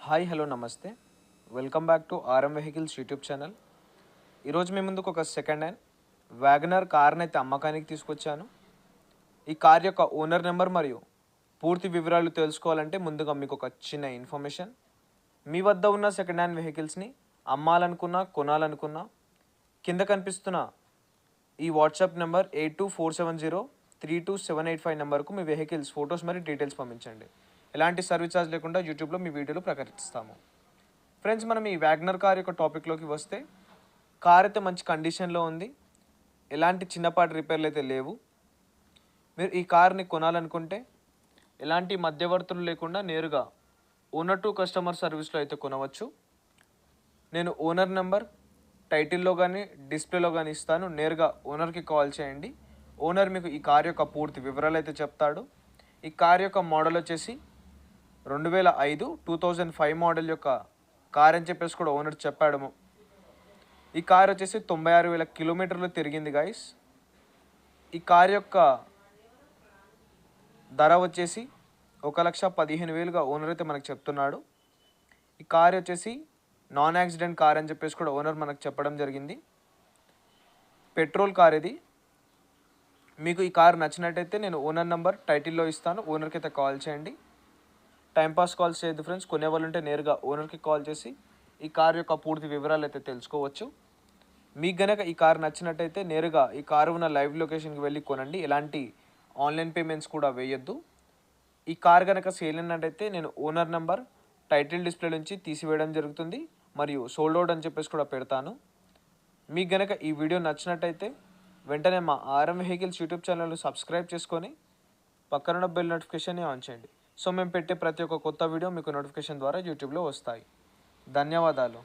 Hi hello నమస్తే. Welcome back to RM vehicles YouTube channel. ఈరోజు మీ ముందుకు ఒక సెకండ్ హ్యాండ్ వ్యాగనర్ కార్ని అయితే అమ్మకానికి తీసుకొచ్చాను. ఈ కార్ యొక్క ఓనర్ నెంబర్ మరియు పూర్తి వివరాలు తెలుసుకోవాలంటే ముందుగా మీకు ఒక చిన్న ఇన్ఫర్మేషన్. మీ వద్ద ఉన్న సెకండ్ హ్యాండ్ వెహికల్స్ని అమ్మాలనుకున్నా కొనాలనుకున్నా కింద కనిపిస్తున్న ఈ వాట్సాప్ నెంబర్ 8247032785 నెంబర్కు మీ వెహికల్స్ ఫొటోస్ మరియు డీటెయిల్స్ పంపించండి. ఎలాంటి సర్వీస్ ఛార్జ్ లేకుండా యూట్యూబ్లో మీ వీడియోలు ప్రకటిస్తాము. ఫ్రెండ్స్, మనం ఈ వ్యాగనర్ కార్ యొక్క టాపిక్లోకి వస్తే, కార్ అయితే మంచి కండిషన్లో ఉంది. ఎలాంటి చిన్నపాటి రిపేర్లు అయితే లేవు. మీరు ఈ కార్ని కొనాలనుకుంటే ఎలాంటి మధ్యవర్తులు లేకుండా నేరుగా ఓనర్ టు కస్టమర్ సర్వీస్లో అయితే కొనవచ్చు. నేను ఓనర్ నెంబర్ టైటిల్లో కానీ డిస్ప్లేలో కానీ ఇస్తాను. నేరుగా ఓనర్కి కాల్ చేయండి. ఓనర్ మీకు ఈ కార్ యొక్క పూర్తి వివరాలు అయితే చెప్తాడు. ఈ కార్ యొక్క మోడల్ వచ్చేసి 2005 మోడల్ యొక్క కార్ అని చెప్పేసి కూడా ఓనర్ చెప్పాడు. ఈ కార్ వచ్చేసి 96,000 కిలోమీటర్లు తిరిగింది గైస్. ఈ కార్ యొక్క ధర వచ్చేసి 1,15,000గా ఓనర్ అయితే మనకు చెప్తున్నాడు. ఈ కార్ వచ్చేసి నాన్ యాక్సిడెంట్ కార్ అని చెప్పేసి కూడా ఓనర్ మనకు చెప్పడం జరిగింది. పెట్రోల్ కార్ ఇది. మీకు ఈ కార్ నచ్చినట్టయితే నేను ఓనర్ నెంబర్ టైటిల్లో ఇస్తాను. ఓనర్కి అయితే కాల్ చేయండి. టైంపాస్ కాల్స్ చేయొద్దు ఫ్రెండ్స్. కొనేవాళ్ళు ఉంటే నేరుగా ఓనర్కి కాల్ చేసి ఈ కార్ యొక్క పూర్తి వివరాలు అయితే తెలుసుకోవచ్చు. మీకు గనక ఈ కార్ నచ్చినట్టయితే నేరుగా ఈ కారు ఉన్న లైవ్ లొకేషన్కి వెళ్ళి కొనండి. ఎలాంటి ఆన్లైన్ పేమెంట్స్ కూడా వేయొద్దు. ఈ కార్ కనుక సేల్ అయినట్టయితే నేను ఓనర్ నెంబర్ టైటిల్ డిస్ప్లే నుంచి తీసివేయడం జరుగుతుంది మరియు సోల్డ్ అవుట్ అని చెప్పేసి కూడా పెడతాను. మీకు గనక ఈ వీడియో నచ్చినట్టయితే వెంటనే మా ఆర్ఎం వెహికల్స్ యూట్యూబ్ ఛానల్ని సబ్స్క్రైబ్ చేసుకొని పక్కన బెల్ నోటిఫికేషన్ని ఆన్ చేయండి. సో మేము పెట్టే ప్రతి ఒక్క కొత్త వీడియో మీకు నోటిఫికేషన్ ద్వారా యూట్యూబ్లో వస్తాయి. ధన్యవాదాలు.